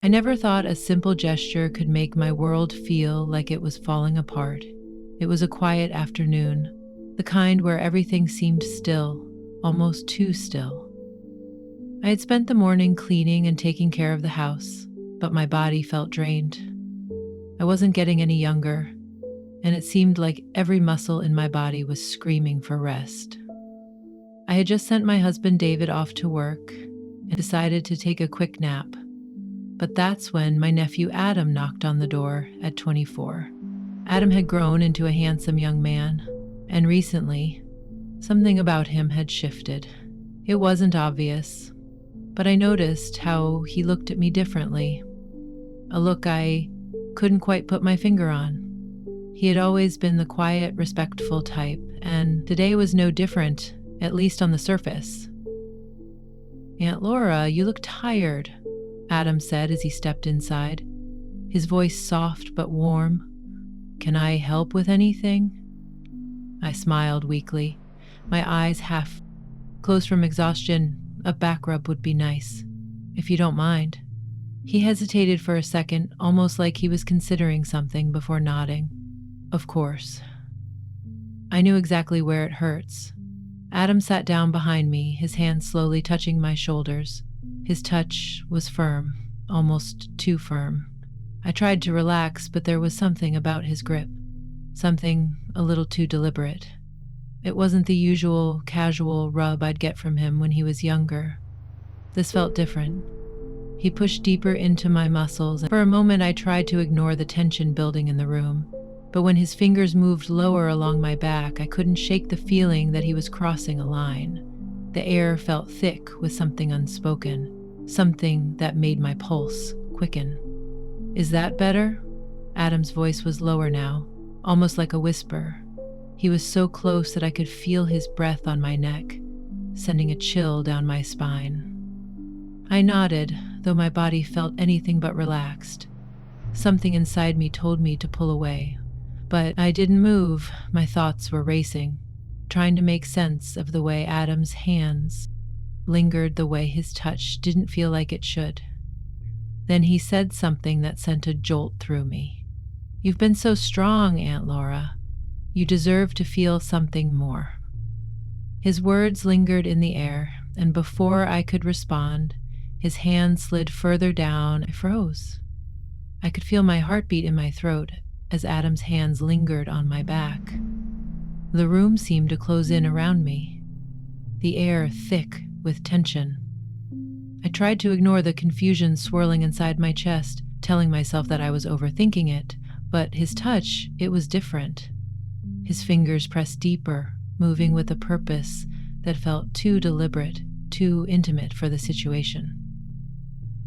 I never thought a simple gesture could make my world feel like it was falling apart. It was a quiet afternoon, the kind where everything seemed still, almost too still. I had spent the morning cleaning and taking care of the house, but my body felt drained. I wasn't getting any younger, and it seemed like every muscle in my body was screaming for rest. I had just sent my husband David off to work and decided to take a quick nap. But that's when my nephew Adam knocked on the door at 24. Adam had grown into a handsome young man, and recently, something about him had shifted. It wasn't obvious, but I noticed how he looked at me differently, a look I couldn't quite put my finger on. He had always been the quiet, respectful type, and today was no different, at least on the surface. "Aunt Laura, you look tired," Adam said as he stepped inside, his voice soft but warm. "Can I help with anything?" I smiled weakly, my eyes half closed from exhaustion. "A back rub would be nice, if you don't mind." He hesitated for a second, almost like he was considering something before nodding. "Of course." I knew exactly where it hurts. Adam sat down behind me, his hands slowly touching my shoulders. His touch was firm, almost too firm. I tried to relax, but there was something about his grip, something a little too deliberate. It wasn't the usual casual rub I'd get from him when he was younger. This felt different. He pushed deeper into my muscles, and for a moment I tried to ignore the tension building in the room. But when his fingers moved lower along my back, I couldn't shake the feeling that he was crossing a line. The air felt thick with something unspoken, something that made my pulse quicken. "Is that better?" Adam's voice was lower now, almost like a whisper. He was so close that I could feel his breath on my neck, sending a chill down my spine. I nodded, though my body felt anything but relaxed. Something inside me told me to pull away, but I didn't move. My thoughts were racing, trying to make sense of the way Adam's hands lingered, the way his touch didn't feel like it should. Then he said something that sent a jolt through me. "You've been so strong, Aunt Laura. You deserve to feel something more." His words lingered in the air, and before I could respond, his hand slid further down. I froze. I could feel my heartbeat in my throat as Adam's hands lingered on my back. The room seemed to close in around me, the air thick with tension. I tried to ignore the confusion swirling inside my chest, telling myself that I was overthinking it, but his touch, it was different. His fingers pressed deeper, moving with a purpose that felt too deliberate, too intimate for the situation.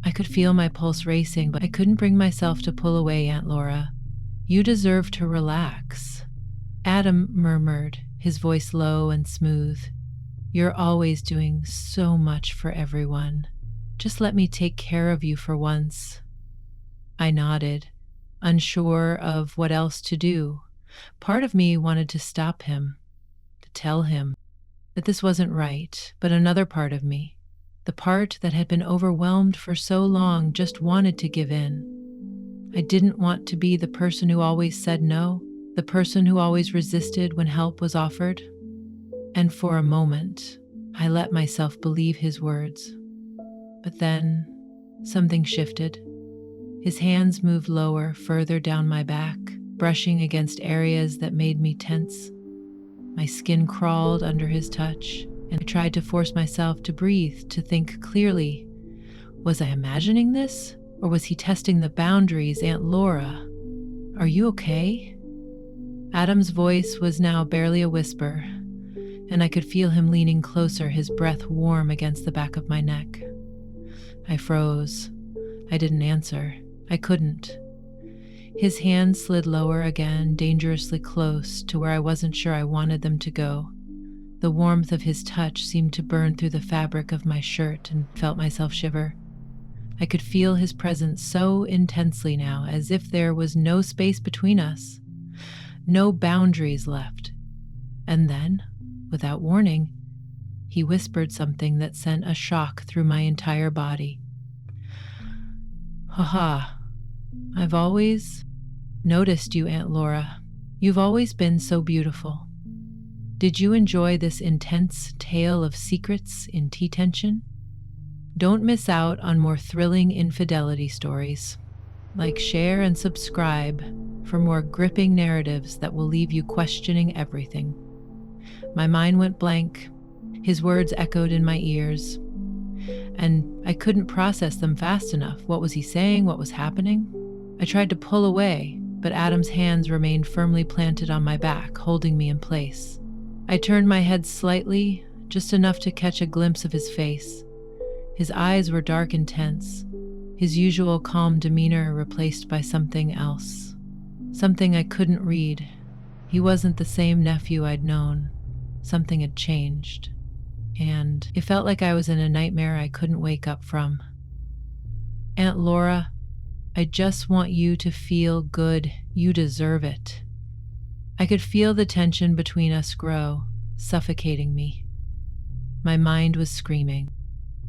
I could feel my pulse racing, but I couldn't bring myself to pull away. "Aunt Laura, you deserve to relax," Adam murmured, his voice low and smooth. "You're always doing so much for everyone. Just let me take care of you for once." I nodded, unsure of what else to do. Part of me wanted to stop him, to tell him that this wasn't right, but another part of me, the part that had been overwhelmed for so long, just wanted to give in. I didn't want to be the person who always said no, the person who always resisted when help was offered. And for a moment, I let myself believe his words. But then, something shifted. His hands moved lower, further down my back, brushing against areas that made me tense. My skin crawled under his touch, and I tried to force myself to breathe, to think clearly. Was I imagining this? Or was he testing the boundaries? "Aunt Laura, are you okay?" Adam's voice was now barely a whisper, and I could feel him leaning closer, his breath warm against the back of my neck. I froze. I didn't answer. I couldn't. His hands slid lower again, dangerously close to where I wasn't sure I wanted them to go. The warmth of his touch seemed to burn through the fabric of my shirt, and felt myself shiver. I could feel his presence so intensely now, as if there was no space between us, no boundaries left. And then, without warning, he whispered something that sent a shock through my entire body. Haha, I've always noticed you, Aunt Laura. You've always been so beautiful. Did you enjoy this intense tale of secrets in tea tension? Don't miss out on more thrilling infidelity stories. Like, share, and subscribe for more gripping narratives that will leave you questioning everything. My mind went blank. His words echoed in my ears, and I couldn't process them fast enough. What was he saying? What was happening? I tried to pull away, but Adam's hands remained firmly planted on my back, holding me in place. I turned my head slightly, just enough to catch a glimpse of his face. His eyes were dark and tense, his usual calm demeanor replaced by something else. Something I couldn't read. He wasn't the same nephew I'd known. Something had changed, and it felt like I was in a nightmare I couldn't wake up from. Aunt Laura, I just want you to feel good. You deserve it. I could feel the tension between us grow, suffocating me. My mind was screaming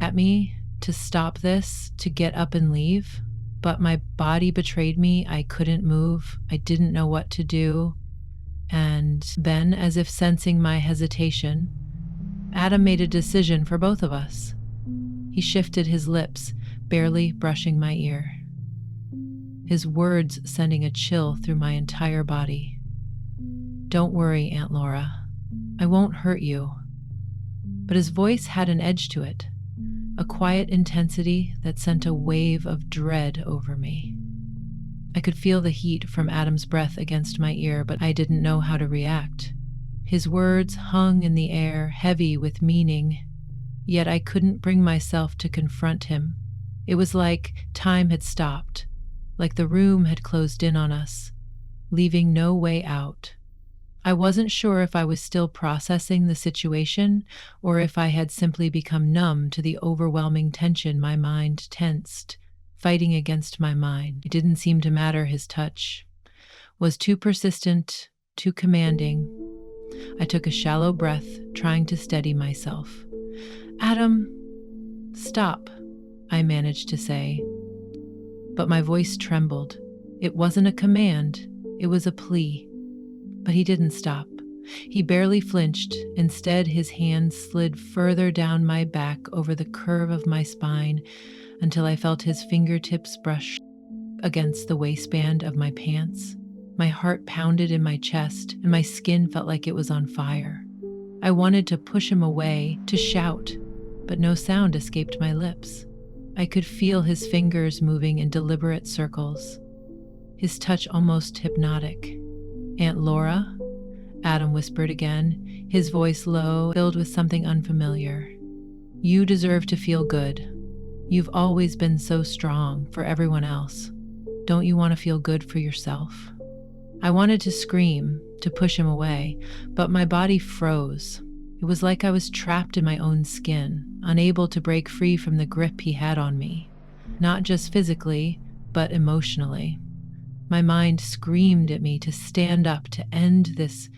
at me to stop this, to get up and leave, but my body betrayed me. I couldn't move. I didn't know what to do. And then, as if sensing my hesitation, Adam made a decision for both of us. He shifted his lips, barely brushing my ear, his words sending a chill through my entire body. Don't worry, Aunt Laura. I won't hurt you. But his voice had an edge to it, a quiet intensity that sent a wave of dread over me. I could feel the heat from Adam's breath against my ear, but I didn't know how to react. His words hung in the air, heavy with meaning, yet I couldn't bring myself to confront him. It was like time had stopped, like the room had closed in on us, leaving no way out. I wasn't sure if I was still processing the situation or if I had simply become numb to the overwhelming tension. My mind tensed, fighting against my mind. It didn't seem to matter. His touch was too persistent, too commanding. I took a shallow breath, trying to steady myself. Adam, stop, I managed to say. But my voice trembled. It wasn't a command, it was a plea. But he didn't stop. He barely flinched. Instead, his hand slid further down my back over the curve of my spine until I felt his fingertips brush against the waistband of my pants. My heart pounded in my chest, and my skin felt like it was on fire. I wanted to push him away, to shout, but no sound escaped my lips. I could feel his fingers moving in deliberate circles, his touch almost hypnotic. Aunt Laura? Adam whispered again, his voice low, filled with something unfamiliar. You deserve to feel good. You've always been so strong for everyone else. Don't you want to feel good for yourself? I wanted to scream, to push him away, but my body froze. It was like I was trapped in my own skin, unable to break free from the grip he had on me, not just physically, but emotionally. My mind screamed at me to stand up, to end this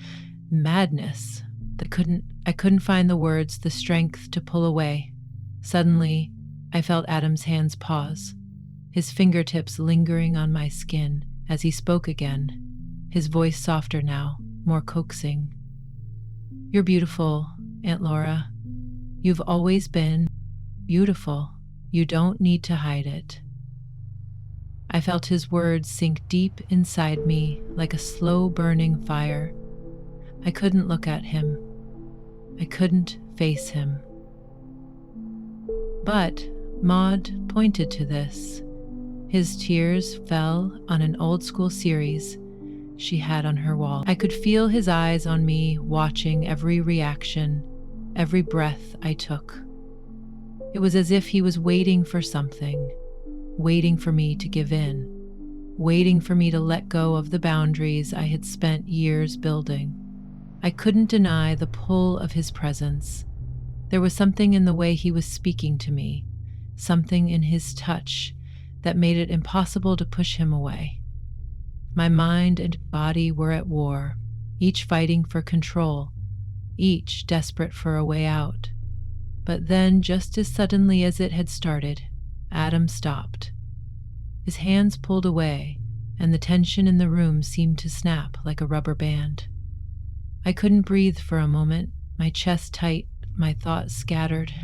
madness. I couldn't find the words, the strength to pull away. Suddenly, I felt Adam's hands pause, his fingertips lingering on my skin as he spoke again, his voice softer now, more coaxing. You're beautiful, Aunt Laura. You've always been beautiful. You don't need to hide it. I felt his words sink deep inside me like a slow burning fire. I couldn't look at him. I couldn't face him. But Maud pointed to this. His tears fell on an old school series she had on her wall. I could feel his eyes on me, watching every reaction, every breath I took. It was as if he was waiting for something, waiting for me to give in, waiting for me to let go of the boundaries I had spent years building. I couldn't deny the pull of his presence. There was something in the way he was speaking to me, something in his touch that made it impossible to push him away. My mind and body were at war, each fighting for control, each desperate for a way out. But then, just as suddenly as it had started, Adam stopped. His hands pulled away, and the tension in the room seemed to snap like a rubber band. I couldn't breathe for a moment, my chest tight, my thoughts scattered.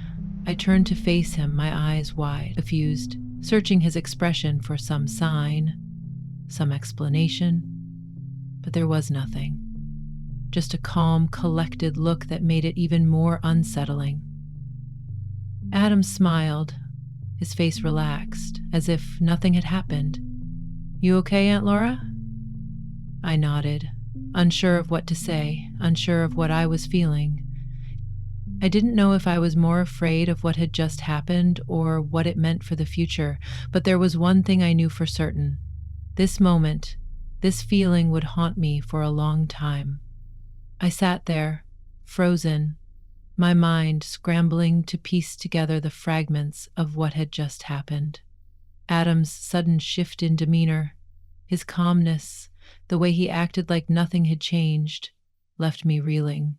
I turned to face him, my eyes wide, confused, searching his expression for some sign, some explanation. But there was nothing. Just a calm, collected look that made it even more unsettling. Adam smiled, his face relaxed, as if nothing had happened. "You okay, Aunt Laura?" I nodded, unsure of what to say, unsure of what I was feeling. I didn't know if I was more afraid of what had just happened or what it meant for the future, but there was one thing I knew for certain. This moment, this feeling would haunt me for a long time. I sat there, frozen, my mind scrambling to piece together the fragments of what had just happened. Adam's sudden shift in demeanor, his calmness, the way he acted like nothing had changed, left me reeling.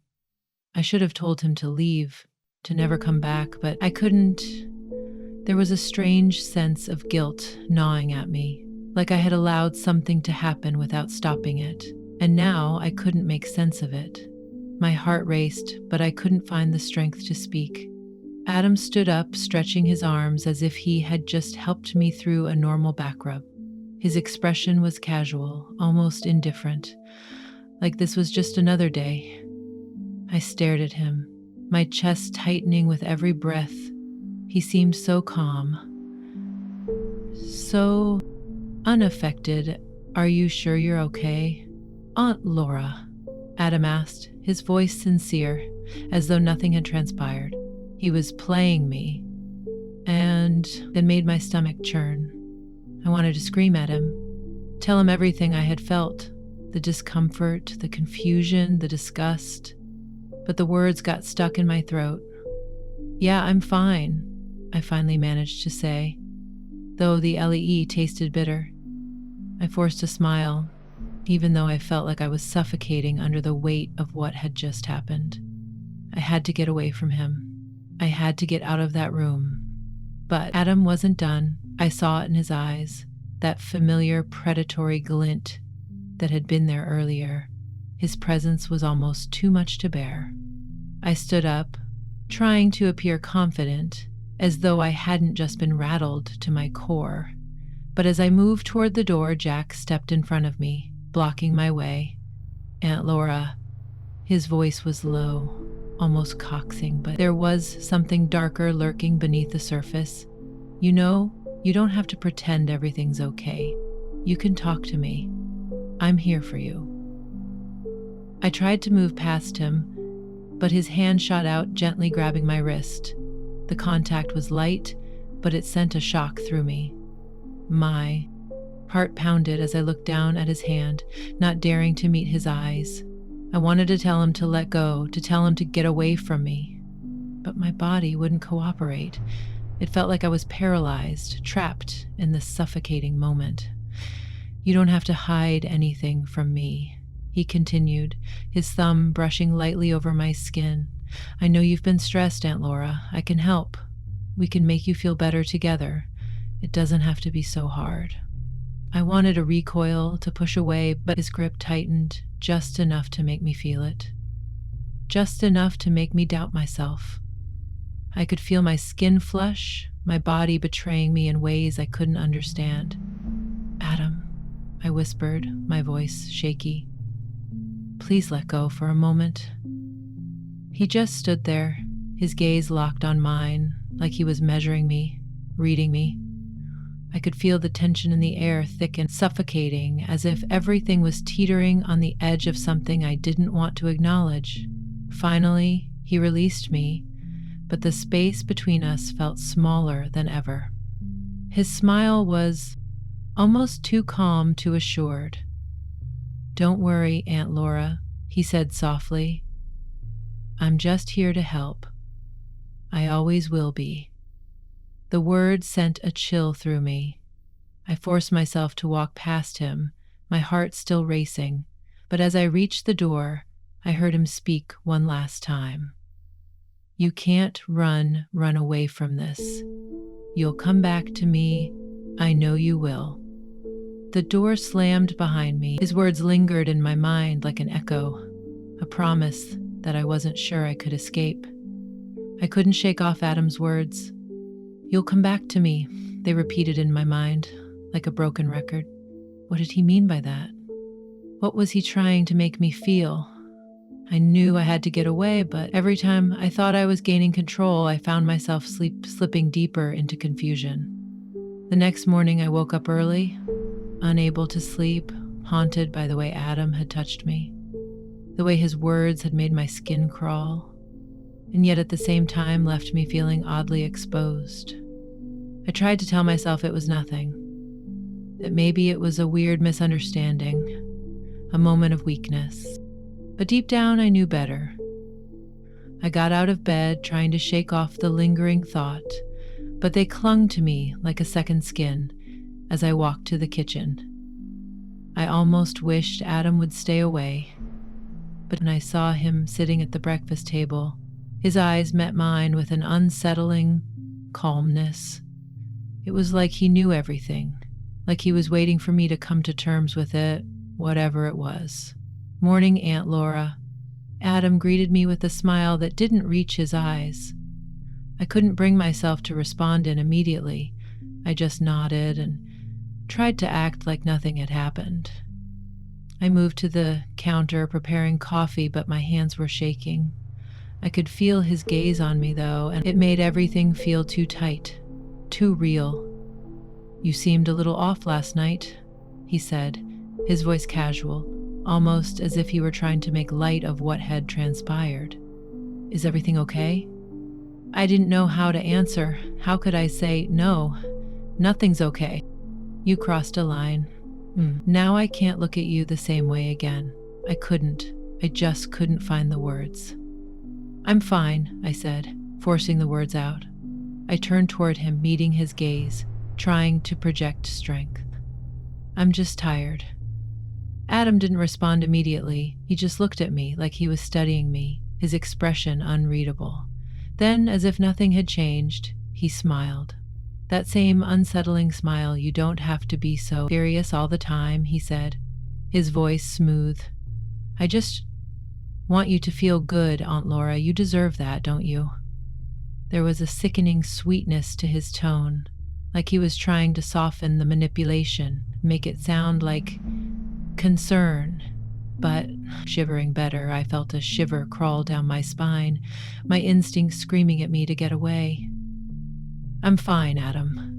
I should have told him to leave, to never come back, but I couldn't. There was a strange sense of guilt gnawing at me, like I had allowed something to happen without stopping it, and now I couldn't make sense of it. My heart raced, but I couldn't find the strength to speak. Adam stood up, stretching his arms as if he had just helped me through a normal back rub. His expression was casual, almost indifferent, like this was just another day. I stared at him, my chest tightening with every breath. He seemed so calm, so unaffected. "Are you sure you're okay, Aunt Laura?" Adam asked, his voice sincere, as though nothing had transpired. He was playing me, and it made my stomach churn. I wanted to scream at him, tell him everything I had felt, the discomfort, the confusion, the disgust. But the words got stuck in my throat. "Yeah, I'm fine," I finally managed to say, though the LEE tasted bitter. I forced a smile, even though I felt like I was suffocating under the weight of what had just happened. I had to get away from him. I had to get out of that room. But Adam wasn't done. I saw it in his eyes, that familiar predatory glint that had been there earlier. His presence was almost too much to bear. I stood up, trying to appear confident, as though I hadn't just been rattled to my core. But as I moved toward the door, Jack stepped in front of me, blocking my way. "Aunt Laura," his voice was low, almost coaxing, but there was something darker lurking beneath the surface. "You know, you don't have to pretend everything's okay. You can talk to me. I'm here for you." I tried to move past him, but his hand shot out, gently grabbing my wrist. The contact was light, but it sent a shock through me. My heart pounded as I looked down at his hand, not daring to meet his eyes. I wanted to tell him to let go, to tell him to get away from me. But my body wouldn't cooperate. It felt like I was paralyzed, trapped in this suffocating moment. "You don't have to hide anything from me," he continued, his thumb brushing lightly over my skin. "I know you've been stressed, Aunt Laura. I can help. We can make you feel better together. It doesn't have to be so hard." I wanted to recoil, to push away, but his grip tightened just enough to make me feel it. Just enough to make me doubt myself. I could feel my skin flush, my body betraying me in ways I couldn't understand. "Adam," I whispered, my voice shaky. "Please let go for a moment." He just stood there, his gaze locked on mine, like he was measuring me, reading me. I could feel the tension in the air thicken, suffocating, as if everything was teetering on the edge of something I didn't want to acknowledge. Finally, he released me, but the space between us felt smaller than ever. His smile was almost too calm, too assured. "Don't worry, Aunt Laura," he said softly. "I'm just here to help. I always will be." The word sent a chill through me. I forced myself to walk past him, my heart still racing, but as I reached the door, I heard him speak one last time. "You can't run away from this. You'll come back to me, I know you will. The door slammed behind me. His words lingered in my mind like an echo, a promise that I wasn't sure I could escape. I couldn't shake off Adam's words. You'll come back to me, they repeated in my mind, like a broken record. What did he mean by that? What was he trying to make me feel? I knew I had to get away, but every time I thought I was gaining control, I found myself slipping deeper into confusion. The next morning, I woke up early, unable to sleep, haunted by the way Adam had touched me, the way his words had made my skin crawl, and yet at the same time left me feeling oddly exposed. I tried to tell myself it was nothing, that maybe it was a weird misunderstanding, a moment of weakness. But deep down, I knew better. I got out of bed, trying to shake off the lingering thought, but they clung to me like a second skin as I walked to the kitchen. I almost wished Adam would stay away, but when I saw him sitting at the breakfast table, his eyes met mine with an unsettling calmness. It was like he knew everything, like he was waiting for me to come to terms with it, whatever it was. Morning, Aunt Laura. Adam greeted me with a smile that didn't reach his eyes. I couldn't bring myself to respond immediately. I just nodded and tried to act like nothing had happened. I moved to the counter preparing coffee, but my hands were shaking. I could feel his gaze on me, though, and it made everything feel too tight, too real. You seemed a little off last night, he said, his voice casual, almost as if he were trying to make light of what had transpired. Is everything okay? I didn't know how to answer. How could I say, no, nothing's okay? You crossed a line. Now I can't look at you the same way again. I couldn't. I just couldn't find the words. I'm fine, I said, forcing the words out. I turned toward him, meeting his gaze, trying to project strength. I'm just tired. Adam didn't respond immediately. He just looked at me like he was studying me, his expression unreadable. Then, as if nothing had changed, he smiled. That same unsettling smile. You don't have to be so serious all the time, he said, his voice smooth. I just want you to feel good, Aunt Laura. You deserve that, don't you? There was a sickening sweetness to his tone, like he was trying to soften the manipulation, make it sound like concern. But, shivering better, I felt a shiver crawl down my spine, my instincts screaming at me to get away. I'm fine, Adam,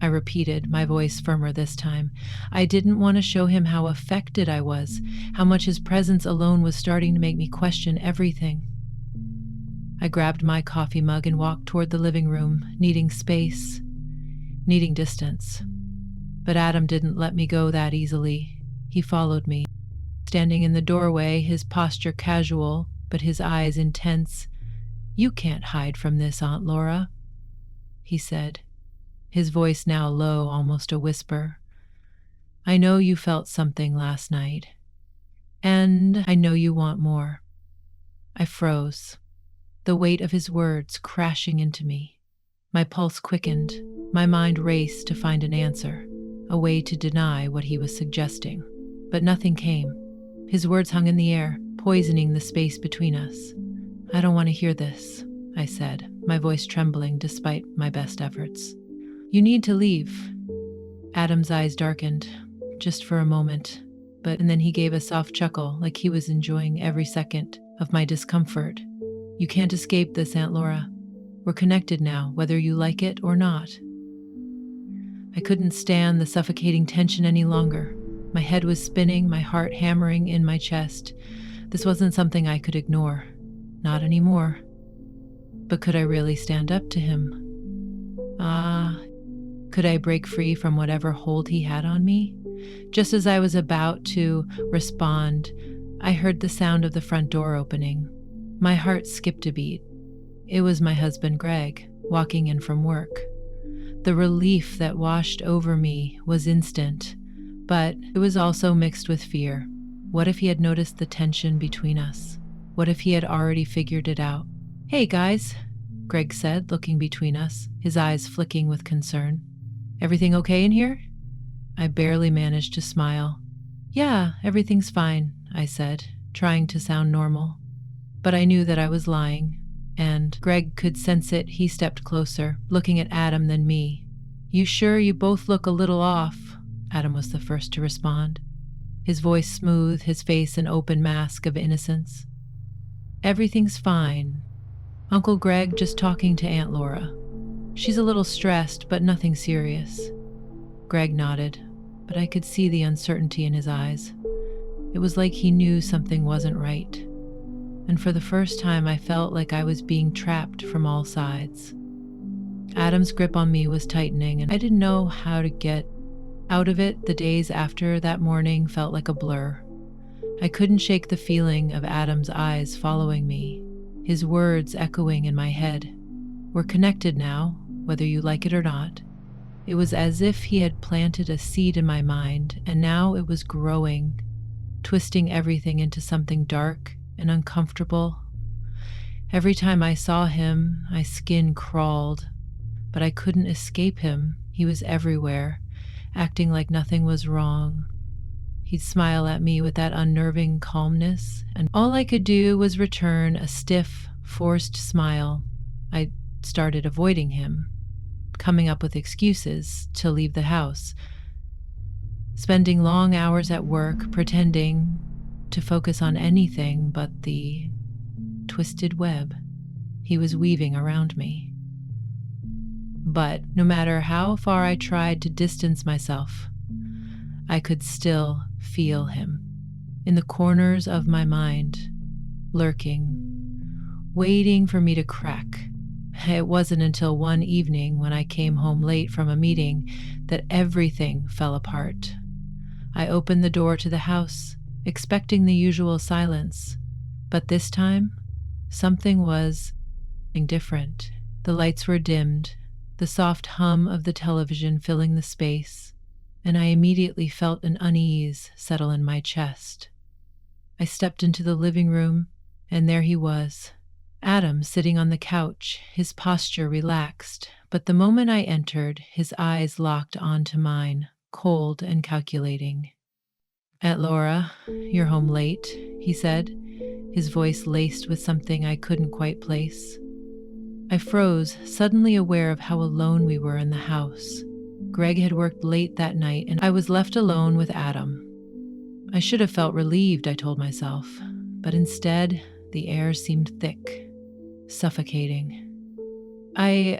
I repeated, my voice firmer this time. I didn't want to show him how affected I was, how much his presence alone was starting to make me question everything. I grabbed my coffee mug and walked toward the living room, needing space, needing distance. But Adam didn't let me go that easily. He followed me, standing in the doorway, his posture casual, but his eyes intense. You can't hide from this, Aunt Laura, he said, his voice now low, almost a whisper. I know you felt something last night, and I know you want more. I froze, the weight of his words crashing into me. My pulse quickened, my mind raced to find an answer, a way to deny what he was suggesting. But nothing came. His words hung in the air, poisoning the space between us. I don't want to hear this, I said, my voice trembling despite my best efforts. You need to leave. Adam's eyes darkened, just for a moment, and then he gave a soft chuckle, like he was enjoying every second of my discomfort. You can't escape this, Aunt Laura. We're connected now, whether you like it or not. I couldn't stand the suffocating tension any longer. My head was spinning, my heart hammering in my chest. This wasn't something I could ignore. Not anymore. But could I really stand up to him? Could I break free from whatever hold he had on me? Just as I was about to respond, I heard the sound of the front door opening. My heart skipped a beat. It was my husband, Greg, walking in from work. The relief that washed over me was instant, but it was also mixed with fear. What if he had noticed the tension between us? What if he had already figured it out? Hey, guys, Greg said, looking between us, his eyes flicking with concern. Everything okay in here? I barely managed to smile. Yeah, everything's fine, I said, trying to sound normal. But I knew that I was lying, and Greg could sense it. He stepped closer, looking at Adam then me. You sure? You both look a little off. Adam was the first to respond, his voice smooth, his face an open mask of innocence. Everything's fine. Uncle Greg just talking to Aunt Laura. She's a little stressed, but nothing serious. Greg nodded, but I could see the uncertainty in his eyes. It was like he knew something wasn't right. And for the first time, I felt like I was being trapped from all sides. Adam's grip on me was tightening, and I didn't know how to get out of it. The days after that morning felt like a blur. I couldn't shake the feeling of Adam's eyes following me, his words echoing in my head. We're connected now, whether you like it or not. It was as if he had planted a seed in my mind, and now it was growing, twisting everything into something dark and uncomfortable. Every time I saw him, my skin crawled, but I couldn't escape him. He was everywhere, acting like nothing was wrong. He'd smile at me with that unnerving calmness, and all I could do was return a stiff, forced smile. I started avoiding him, coming up with excuses to leave the house, spending long hours at work pretending to focus on anything but the twisted web he was weaving around me. But no matter how far I tried to distance myself, I could still feel him in the corners of my mind, lurking, waiting for me to crack. It wasn't until one evening when I came home late from a meeting that everything fell apart. I opened the door to the house, expecting the usual silence, but this time, something was different. The lights were dimmed, the soft hum of the television filling the space, and I immediately felt an unease settle in my chest. I stepped into the living room, and there he was, Adam sitting on the couch, his posture relaxed, but the moment I entered, his eyes locked onto mine, cold and calculating. Aunt Laura, you're home late, he said, his voice laced with something I couldn't quite place. I froze, suddenly aware of how alone we were in the house. Greg had worked late that night, and I was left alone with Adam. I should have felt relieved, I told myself, but instead, the air seemed thick, suffocating. I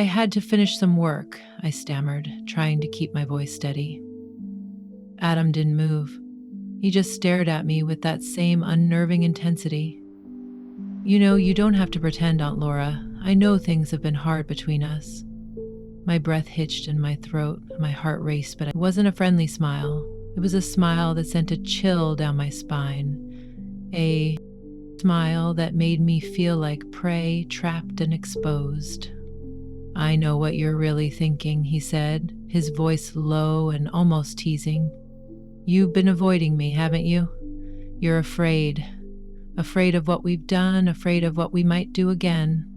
had to finish some work, I stammered, trying to keep my voice steady. Adam didn't move. He just stared at me with that same unnerving intensity. You know, you don't have to pretend, Aunt Laura. I know things have been hard between us. My breath hitched in my throat, my heart raced, but it wasn't a friendly smile. It was a smile that sent a chill down my spine. A smile that made me feel like prey, trapped and exposed. I know what you're really thinking, he said, his voice low and almost teasing. You've been avoiding me, haven't you? You're afraid. Afraid of what we've done, afraid of what we might do again.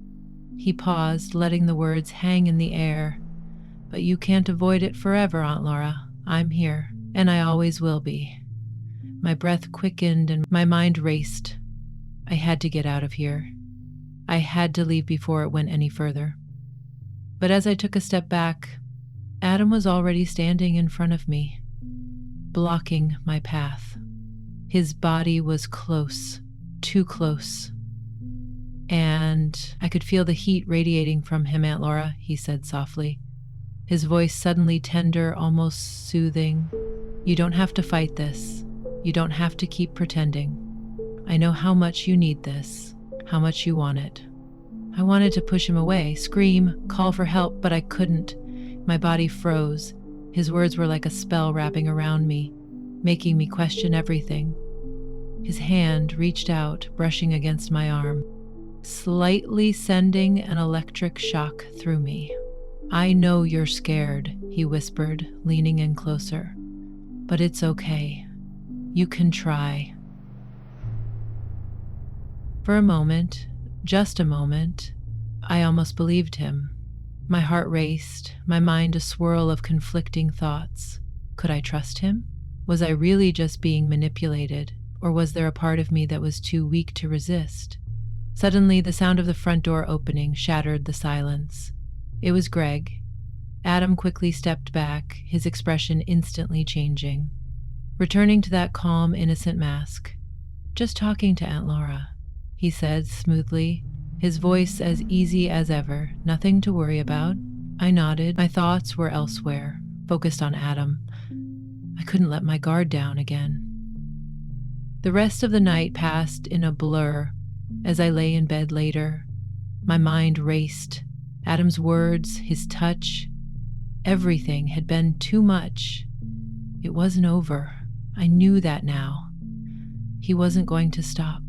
He paused, letting the words hang in the air. But you can't avoid it forever, Aunt Laura. I'm here, and I always will be. My breath quickened and my mind raced. I had to get out of here. I had to leave before it went any further. But as I took a step back, Adam was already standing in front of me, blocking my path. His body was close, too close. And I could feel the heat radiating from him, Aunt Laura, he said softly, his voice suddenly tender, almost soothing. You don't have to fight this. You don't have to keep pretending. I know how much you need this, how much you want it. I wanted to push him away, scream, call for help, but I couldn't. My body froze. His words were like a spell wrapping around me, making me question everything. His hand reached out, brushing against my arm, slightly sending an electric shock through me. I know you're scared, he whispered, leaning in closer. But it's okay. You can try. For a moment, just a moment, I almost believed him. My heart raced, my mind a swirl of conflicting thoughts. Could I trust him? Was I really just being manipulated, or was there a part of me that was too weak to resist? Suddenly, the sound of the front door opening shattered the silence. It was Greg. Adam quickly stepped back, his expression instantly changing, returning to that calm, innocent mask. "Just talking to Aunt Laura," he said smoothly, his voice as easy as ever. "Nothing to worry about." I nodded. My thoughts were elsewhere, focused on Adam. I couldn't let my guard down again. The rest of the night passed in a blur. As I lay in bed later, my mind raced. Adam's words, his touch, everything had been too much. It wasn't over. I knew that now. He wasn't going to stop.